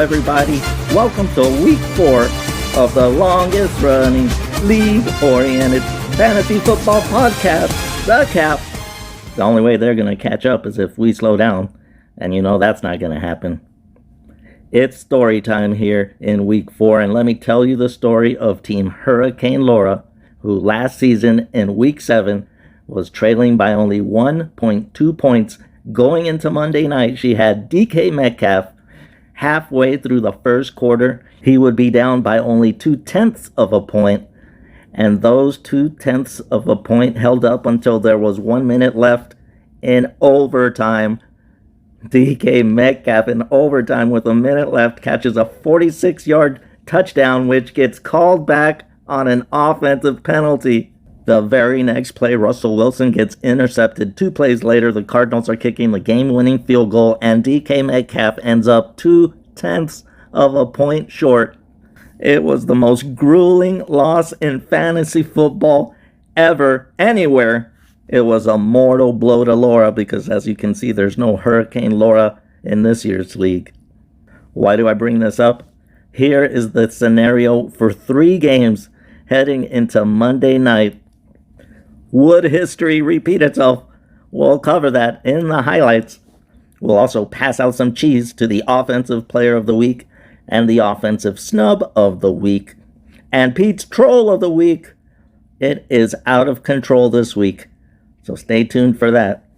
everybody. Welcome to week 4 of the longest running league-oriented fantasy football podcast, The KAEP. The only way they're going to catch up is if we slow down, and you know that's not going to happen. It's story time here in week 4, and let me tell you the story of Team Hurricane Laura, who last season in week 7 was trailing by only 1.2 points. Going into Monday night, she had DK Metcalf. Halfway through the first quarter, he would be down by only 0.2 of a point, and those 0.2 of a point held up until there was 1 minute left in overtime. DK Metcalf in overtime with a minute left catches a 46-yard touchdown, which gets called back on an offensive penalty. The very next play, Russell Wilson gets intercepted. 2 plays later, the Cardinals are kicking the game-winning field goal, and DK Metcalf ends up 0.2 of a point short. It was the most grueling loss in fantasy football ever, anywhere. It was a mortal blow to Laura because, as you can see, there's no Hurricane Laura in this year's league. Why do I bring this up? Here is the scenario for 3 games heading into Monday night. Would history repeat itself? We'll cover that in the highlights. We'll also pass out some cheese to the Offensive Player of the Week and the Offensive Snub of the Week. And Pete's Troll of the Week. It is out of control this week, so stay tuned for that.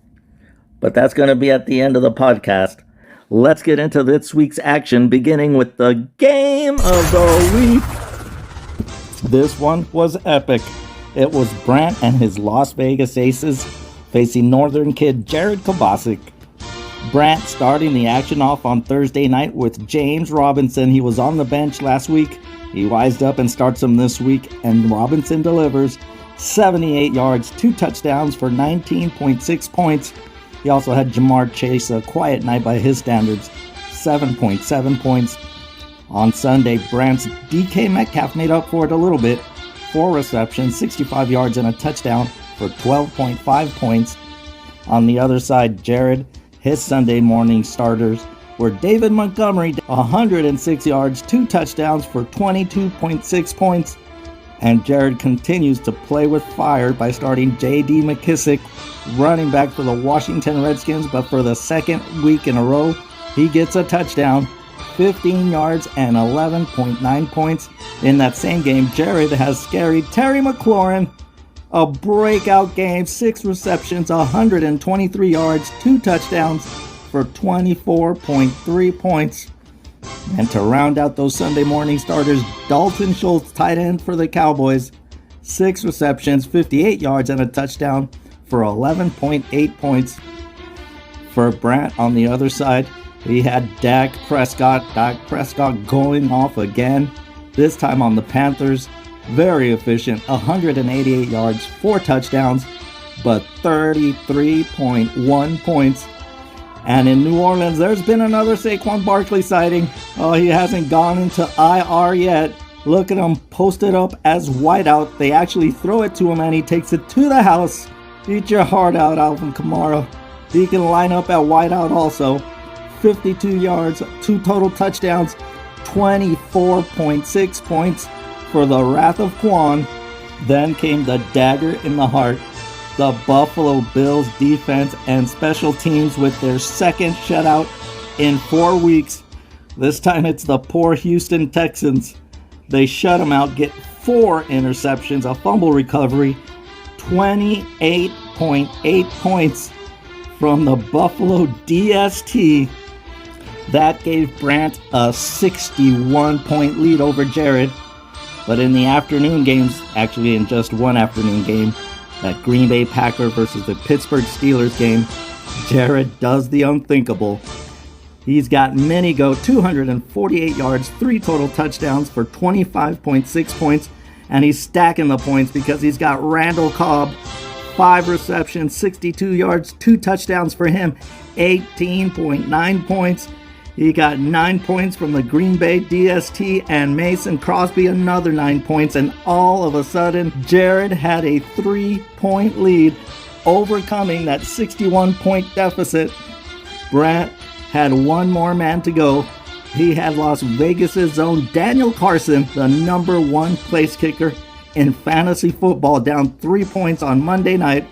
But that's going to be at the end of the podcast. Let's get into this week's action, beginning with the Game of the Week. This one was epic. It was Brant and his Las Vegas Aces facing Northern Kid Jared Kobasic. Brant starting the action off on Thursday night with James Robinson. He was on the bench last week. He wised up and starts him this week, and Robinson delivers 78 yards, 2 touchdowns for 19.6 points. He also had Jamar Chase, a quiet night by his standards, 7.7 points. On Sunday, Brant's DK Metcalf made up for it a little bit. 4 receptions, 65 yards, and a touchdown for 12.5 points. On the other side, Jared, his Sunday morning starters were David Montgomery, 106 yards, 2 touchdowns for 22.6 points. And Jared continues to play with fire by starting J.D. McKissick, running back for the Washington Redskins, but for the second week in a row, he gets a touchdown, 15 yards and 11.9 points. In that same game, Jared has scary Terry McLaurin, a breakout game, 6 receptions, 123 yards, 2 touchdowns for 24.3 points. And to round out those Sunday morning starters, Dalton Schultz, tight end for the Cowboys, 6 receptions, 58 yards, and a touchdown for 11.8 points. For Brant on the other side, he had Dak Prescott going off again, this time on the Panthers. Very efficient, 188 yards, 4 touchdowns, but 33.1 points. And in New Orleans, there's been another Saquon Barkley sighting. Oh, he hasn't gone into IR yet. Look at him posted up as wideout. They actually throw it to him and he takes it to the house. Eat your heart out, Alvin Kamara. He can line up at wideout also. 52 yards, 2 total touchdowns, 24.6 points for the Wrath of Quan. Then came the dagger in the heart. The Buffalo Bills defense and special teams with their second shutout in 4 weeks. This time it's the poor Houston Texans. They shut them out, get 4 interceptions, a fumble recovery, 28.8 points from the Buffalo DST. That gave Brant a 61-point lead over Jared. But in the afternoon games, actually in just one afternoon game, that Green Bay Packer versus the Pittsburgh Steelers game, Jared does the unthinkable. He's got many go, 248 yards, 3 total touchdowns for 25.6 points. And he's stacking the points because he's got Randall Cobb, 5 receptions, 62 yards, 2 touchdowns for him, 18.9 points. He got 9 points from the Green Bay DST and Mason Crosby another 9 points, and all of a sudden Jared had a 3-point lead, overcoming that 61-point deficit. Brant had one more man to go. He had Las Vegas' own Daniel Carson, the number 1 place kicker in fantasy football, down 3 points on Monday night.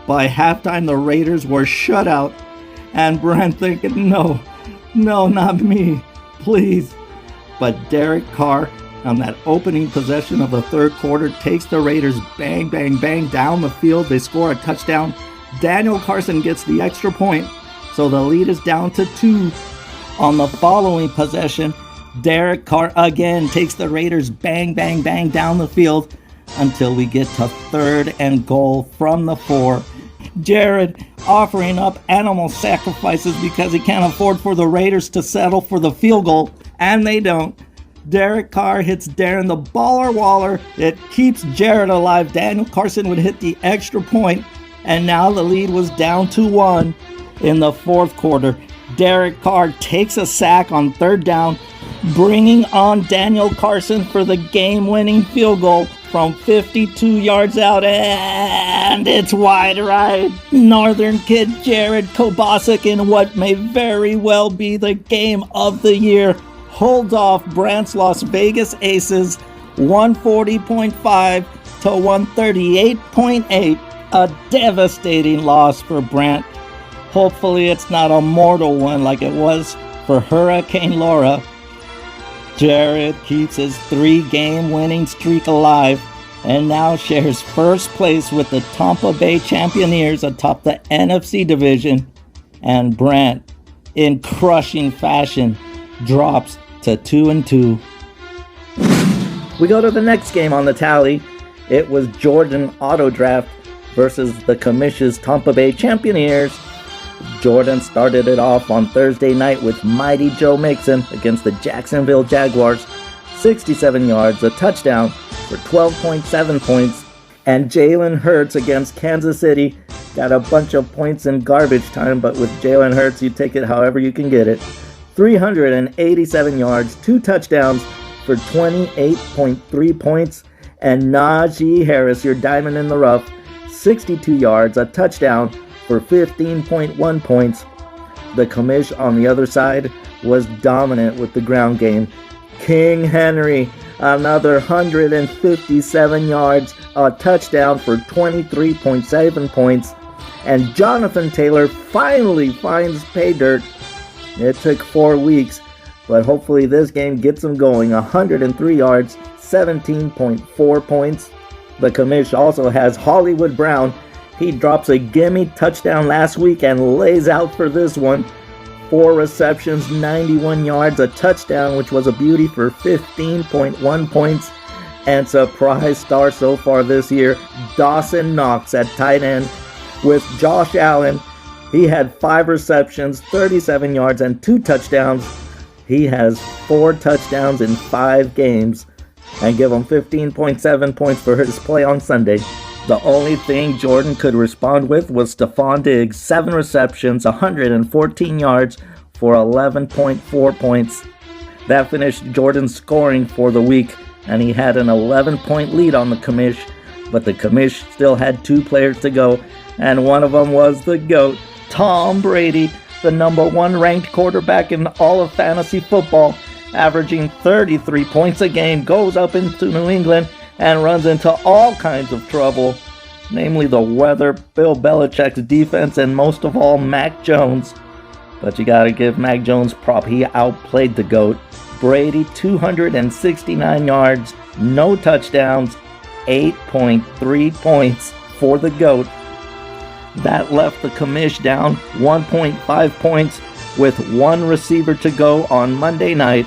By halftime, the Raiders were shut out, and Brent thinking, no, not me, please. But Derek Carr, on that opening possession of the third quarter, takes the Raiders bang, bang, bang down the field. They score a touchdown. Daniel Carson gets the extra point, so the lead is down to 2. On the following possession, Derek Carr again takes the Raiders bang, bang, bang down the field until we get to 3rd and goal from the 4. Jared offering up animal sacrifices because he can't afford for the Raiders to settle for the field goal, and they don't. Derek Carr hits Darren the baller waller. It keeps Jared alive. Daniel Carson would hit the extra point, and now the lead was down to 1 in the 4th quarter. Derek Carr takes a sack on 3rd down, bringing on Daniel Carson for the game-winning field goal from 52 yards out, and it's wide right. Northern kid Jared Kobasic, in what may very well be the game of the year, holds off Brant's Las Vegas Aces 140.5 to 138.8, a devastating loss for Brant. Hopefully it's not a mortal one like it was for Hurricane Laura. Jared keeps his 3-game winning streak alive and now shares first place with the Tampa Bay Champions atop the NFC division. And Brant, in crushing fashion, drops to 2-2. We go to the next game on the tally. It was Jordan Auto Draft versus the Commish's Tampa Bay Champions. Jordan started it off on Thursday night with mighty Joe Mixon against the Jacksonville Jaguars. 67 yards, a touchdown for 12.7 points. And Jalen Hurts against Kansas City got a bunch of points in garbage time, but with Jalen Hurts, you take it however you can get it. 387 yards, 2 touchdowns for 28.3 points. And Najee Harris, your diamond in the rough, 62 yards, a touchdown for 15.1 points. The Commish on the other side was dominant with the ground game. King Henry, another 157 yards, a touchdown for 23.7 points. And Jonathan Taylor finally finds pay dirt. It took 4 weeks, but hopefully this game gets him going. 103 yards, 17.4 points. The Commish also has Hollywood Brown. He drops a gimme touchdown last week and lays out for this one. 4 receptions, 91 yards, a touchdown, which was a beauty for 15.1 points. And surprise star so far this year, Dawson Knox at tight end with Josh Allen. He had 5 receptions, 37 yards, and 2 touchdowns. He has 4 touchdowns in 5 games, and give him 15.7 points for his play on Sunday. The only thing Jordan could respond with was Stephon Diggs, 7 receptions, 114 yards for 11.4 points. That finished Jordan's scoring for the week, and he had an 11-point lead on the Commish, but the Commish still had 2 players to go, and one of them was the GOAT, Tom Brady, the number 1 ranked quarterback in all of fantasy football, averaging 33 points a game, goes up into New England and runs into all kinds of trouble, namely the weather, Bill Belichick's defense, and most of all, Mac Jones. But you gotta give Mac Jones prop. He outplayed the GOAT. Brady, 269 yards, no touchdowns, 8.3 points for the GOAT. That left the Commish down 1.5 points with 1 receiver to go on Monday night.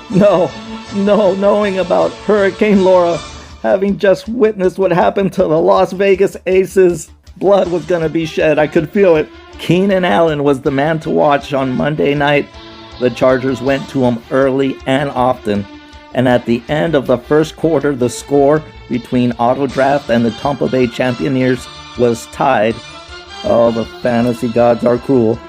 Knowing about Hurricane Laura, having just witnessed what happened to the Las Vegas Aces, blood was going to be shed. I could feel it. Keenan Allen was the man to watch on Monday night. The Chargers went to him early and often. And at the end of the first quarter, the score between Auto Draft and the Tampa Bay Champions was tied. Oh, the fantasy gods are cruel.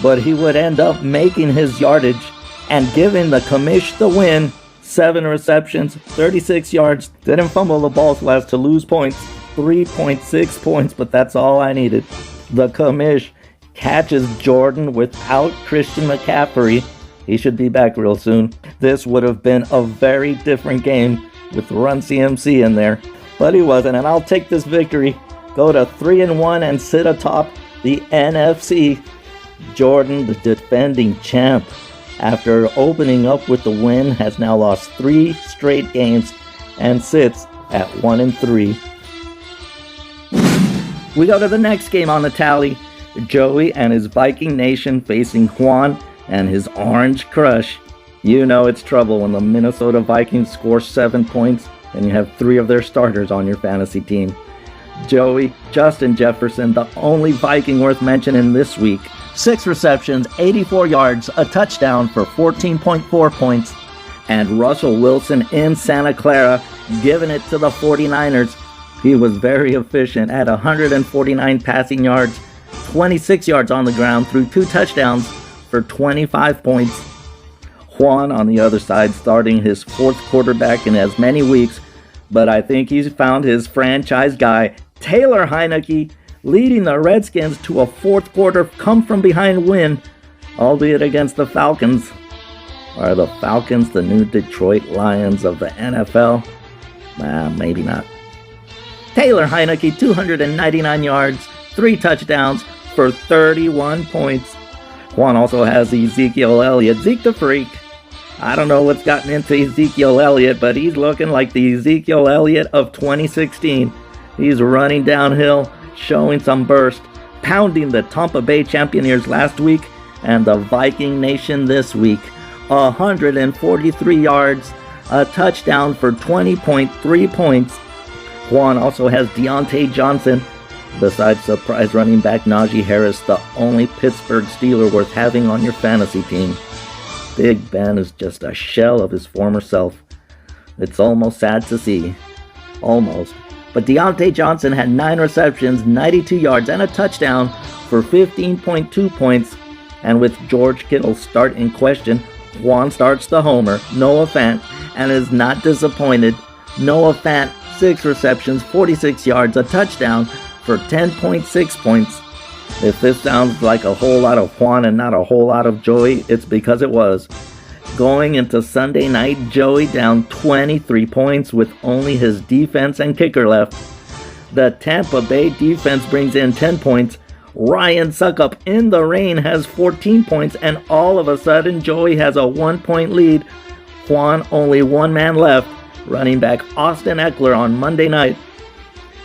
But he would end up making his yardage and giving the Commish the win. 7 receptions, 36 yards, didn't fumble the ball so as to lose points. 3.6 points, but that's all I needed. The Commish catches Jordan without Christian McCaffrey. He should be back real soon. This would have been a very different game with Run CMC in there, but he wasn't, and I'll take this victory. Go to 3-1 and sit atop the NFC. Jordan, the defending champ, after opening up with the win, has now lost 3 straight games and sits at 1-3. We go to the next game on the tally. Joey and his Viking Nation facing Juan and his Orange Crush. You know it's trouble when the Minnesota Vikings score 7 points and you have 3 of their starters on your fantasy team. Joey, Justin Jefferson, the only Viking worth mentioning this week. 6 receptions, 84 yards, a touchdown for 14.4 points. And Russell Wilson in Santa Clara, giving it to the 49ers. He was very efficient at 149 passing yards, 26 yards on the ground through 2 touchdowns for 25 points. Juan on the other side, starting his 4th quarterback in as many weeks, but I think he's found his franchise guy, Taylor Heineke, leading the Redskins to a 4th quarter come-from-behind win, albeit against the Falcons. Are the Falcons the new Detroit Lions of the NFL? Maybe not. Taylor Heineke, 299 yards, 3 touchdowns for 31 points. Juan also has Ezekiel Elliott, Zeke the Freak. I don't know what's gotten into Ezekiel Elliott, but he's looking like the Ezekiel Elliott of 2016. He's running downhill, showing some burst, pounding the Tampa Bay Champions last week and the Viking Nation this week. 143 yards, a touchdown for 20.3 points. Juan also has Deontay Johnson. Besides surprise running back Najee Harris, the only Pittsburgh Steeler worth having on your fantasy team. Big Ben is just a shell of his former self. It's almost sad to see. Almost. But Deontay Johnson had 9 receptions, 92 yards, and a touchdown for 15.2 points. And with George Kittle's start in question, Juan starts the homer, Noah Fant, and is not disappointed. Noah Fant, 6 receptions, 46 yards, a touchdown for 10.6 points. If this sounds like a whole lot of Juan and not a whole lot of Joey, it's because it was. Going into Sunday night, Joey down 23 points with only his defense and kicker left. The Tampa Bay defense brings in 10 points. Ryan Suckup in the rain has 14 points, and all of a sudden Joey has a 1-point lead. Juan only 1 man left, running back Austin Eckler on Monday night.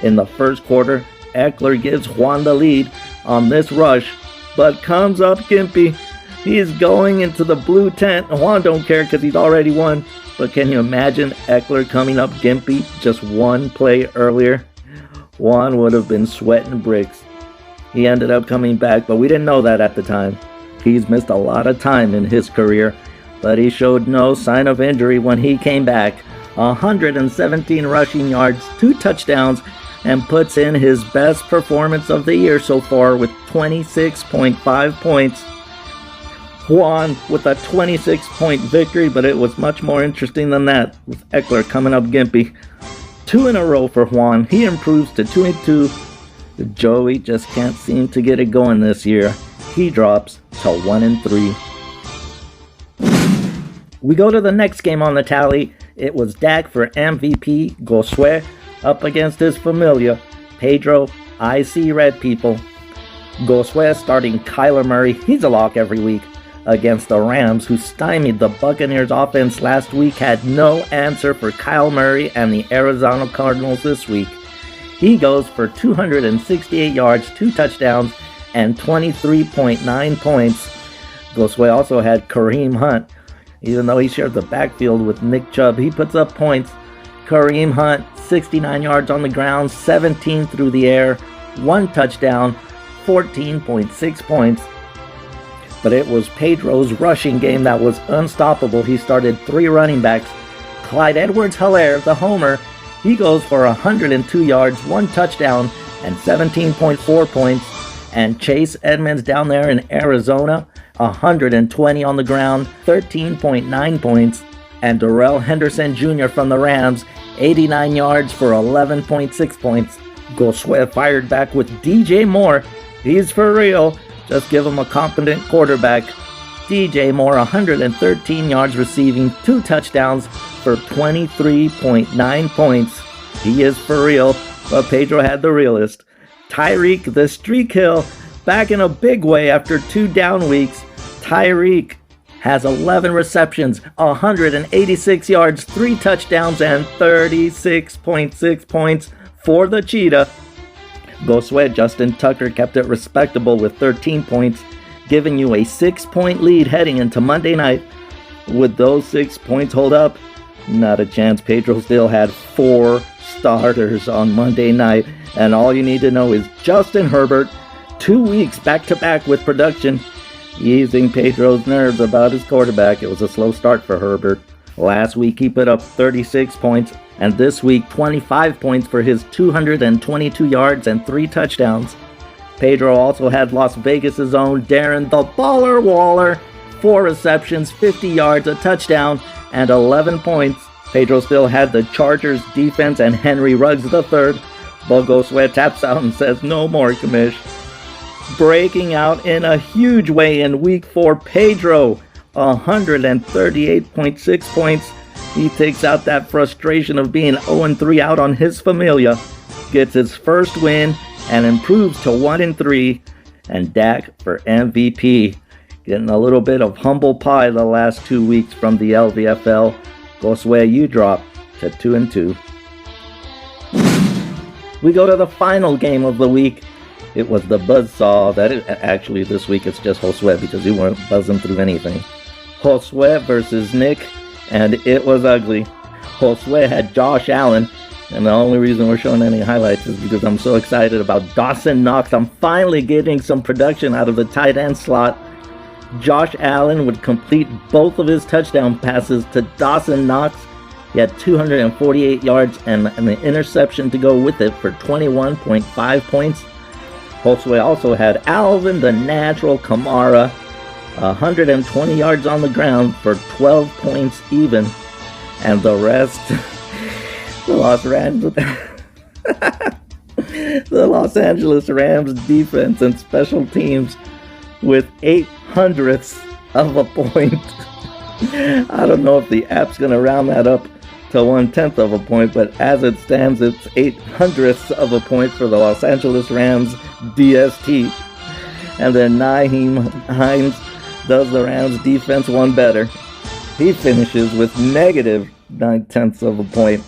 In the first quarter, Eckler gives Juan the lead on this rush, but comes up gimpy. He's going into the blue tent. Juan don't care because he's already won, but can you imagine Eckler coming up gimpy just 1 play earlier? Juan would have been sweating bricks. He ended up coming back, but we didn't know that at the time. He's missed a lot of time in his career, but he showed no sign of injury when he came back. 117 rushing yards, 2 touchdowns, and puts in his best performance of the year so far with 26.5 points. Juan with a 26-point victory, but it was much more interesting than that, with Eckler coming up gimpy. 2 in a row for Juan. He improves to 2-2. Joey just can't seem to get it going this year. He drops to 1-3. We go to the next game on the tally. It was Dak for MVP, Gosue, up against his familiar, Pedro, I See Red People. Gosue starting Kyler Murray. He's a lock every week. Against the Rams, who stymied the Buccaneers offense last week, had no answer for Kyle Murray and the Arizona Cardinals this week. He goes for 268 yards, 2 touchdowns, and 23.9 points. Gosue also had Kareem Hunt. Even though he shared the backfield with Nick Chubb, he puts up points. Kareem Hunt, 69 yards on the ground, 17 through the air, 1 touchdown, 14.6 points. But it was Pedro's rushing game that was unstoppable. He started 3 running backs. Clyde Edwards-Helaire, the homer, he goes for 102 yards, 1 touchdown, and 17.4 points. And Chase Edmonds down there in Arizona, 120 on the ground, 13.9 points. And Darrell Henderson Jr. from the Rams, 89 yards for 11.6 points. Gosue fired back with DJ Moore. He's for real. Just give him a competent quarterback. DJ Moore, 113 yards receiving, 2 touchdowns for 23.9 points. He is for real, but Pedro had the realest. Tyreek, the streak hill, back in a big way after 2 down weeks. Tyreek has 11 receptions, 186 yards, 3 touchdowns, and 36.6 points for the Cheetah. Goswed Justin Tucker kept it respectable with 13 points, giving you a 6-point lead heading into Monday night. Would those 6 points hold up? Not a chance. Pedro still had 4 starters on Monday night, and all you need to know is Justin Herbert, 2 weeks back-to-back with production, easing Pedro's nerves about his quarterback. It was a slow start for Herbert. Last week he put up 36 points, and this week 25 points for his 222 yards and 3 touchdowns. Pedro also had Las Vegas' own Darren the Baller Waller, 4 receptions, 50 yards, a touchdown, and 11 points. Pedro still had the Chargers defense and Henry Ruggs III. Bogoswe taps out and says, "No more, commish." Breaking out in a huge way in Week 4, Pedro, 138.6 points. He takes out that frustration of being 0-3 out on his Familia, gets his first win, and improves to 1-3. And Dak for MVP, getting a little bit of humble pie the last 2 weeks from the LVFL. Gosway, you drop to 2-2. We go to the final game of the week. It was the buzzsaw actually this week it's just Josue because we weren't buzzing through anything. Josue versus Nick, and it was ugly. Josue had Josh Allen, and the only reason we're showing any highlights is because I'm so excited about Dawson Knox. I'm finally getting some production out of the tight end slot. Josh Allen would complete both of his touchdown passes to Dawson Knox. He had 248 yards and an interception to go with it for 21.5 points. Josue also had Alvin the Natural Kamara, 120 yards on the ground for 12 points even. And the rest, the Los Angeles Rams defense and special teams with 0.08 of a point. I don't know if the app's going to round that up to 1/10 of a point, but as it stands, it's 0.08 of a point for the Los Angeles Rams DST. And then Nyheim Hines does the Rams defense one better. He finishes with negative 0.9 of a point.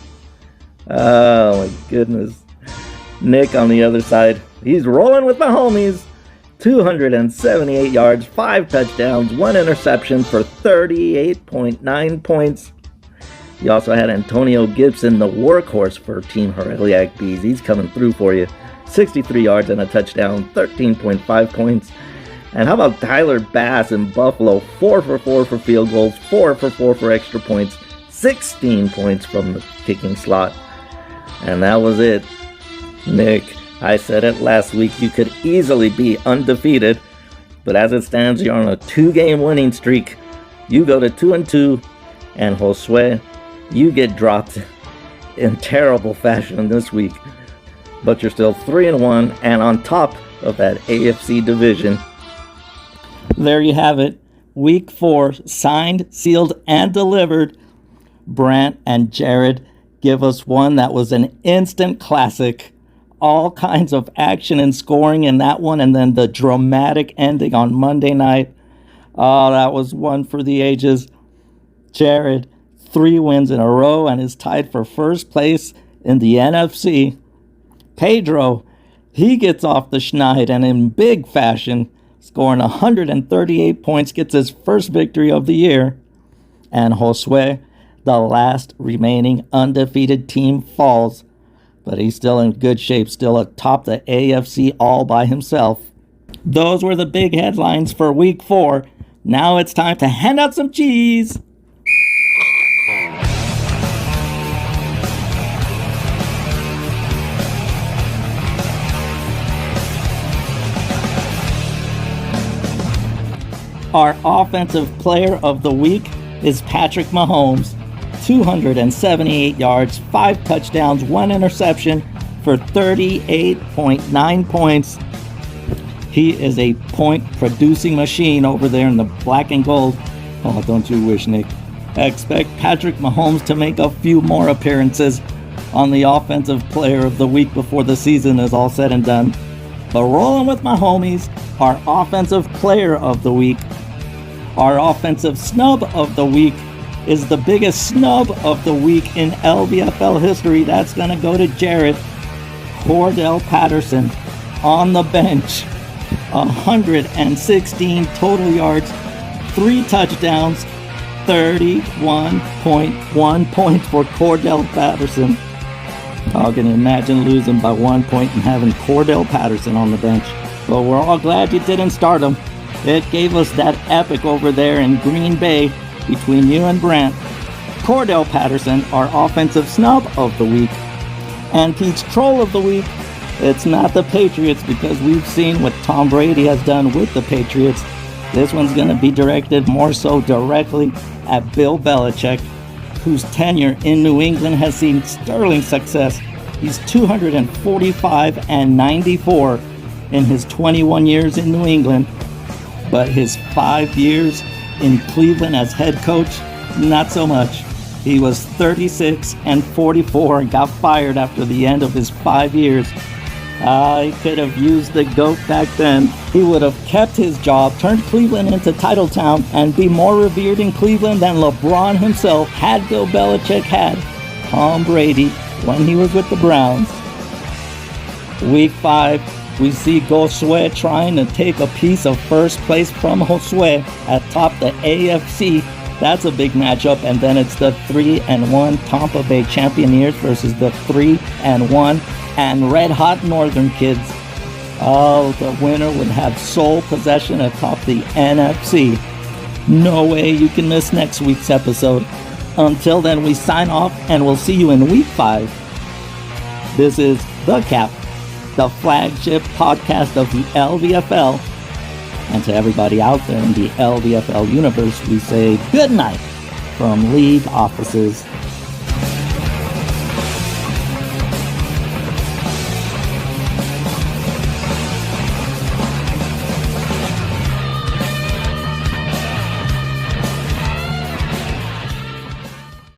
Oh my goodness. Nick on the other side, he's rolling with my homies. 278 yards, 5 touchdowns, 1 interception for 38.9 points. You also had Antonio Gibson, the workhorse for Team Hereliac Bees. He's coming through for you. 63 yards and a touchdown, 13.5 points. And how about Tyler Bass in Buffalo? 4 for 4 for field goals, 4 for 4 for extra points, 16 points from the kicking slot. And that was it. Nick, I said it last week, you could easily be undefeated. But as it stands, you're on a 2-game winning streak. You go to 2-2, and Josue, you get dropped in terrible fashion this week. But you're still 3-1 and on top of that AFC division. There you have it. Week 4, signed, sealed, and delivered. Brant and Jared give us one that was an instant classic. All kinds of action and scoring in that one, and then the dramatic ending on Monday night. Oh, that was one for the ages. Jared, 3 wins in a row and is tied for first place in the NFC. Pedro, he gets off the schneid and in big fashion, scoring 138 points, gets his first victory of the year. And Josue, the last remaining undefeated team, falls. But he's still in good shape, still atop the AFC all by himself. Those were the big headlines for Week 4. Now it's time to hand out some cheese. Our offensive player of the week is Patrick Mahomes. 278 yards, 5 touchdowns, 1 interception for 38.9 points. He is a point-producing machine over there in the black and gold. Oh, don't you wish, Nick? Expect Patrick Mahomes to make a few more appearances on the Offensive Player of the Week before the season is all said and done. But rolling with my homies, our Offensive Player of the Week, our Offensive Snub of the Week, is the biggest snub of the week in LVFL history. That's going to go to Jared Cordell Patterson on the bench. 116 total yards, 3 touchdowns, 31.1 points for Cordell Patterson. I can imagine losing by 1 point and having Cordell Patterson on the bench. But we're all glad you didn't start him. It gave us that epic over there in Green Bay between you and Brant. Cordell Patterson, our Offensive Snub of the Week. And Pete's Troll of the Week, it's not the Patriots, because we've seen what Tom Brady has done with the Patriots. This one's going to be directed more so directly at Bill Belichick, whose tenure in New England has seen sterling success. He's 245-94 in his 21 years in New England, but his 5 years in Cleveland as head coach, not so much. He was 36-44 and got fired after the end of his 5 years. He could have used the GOAT back then. He would have kept his job, turned Cleveland into Title Town, and be more revered in Cleveland than LeBron himself had Bill Belichick had Tom Brady when he was with the Browns. Week 5, we see Josué trying to take a piece of first place from Josué atop the AFC. That's a big matchup. And then it's the 3-1 Tampa Bay Champions versus the 3-1 and red hot Northern kids. Oh, the winner would have sole possession atop the NFC. No way you can miss next week's episode. Until then, we sign off and we'll see you in Week 5. This is The Cap, the flagship podcast of the LVFL. And to everybody out there in the LVFL universe, we say good night from league offices.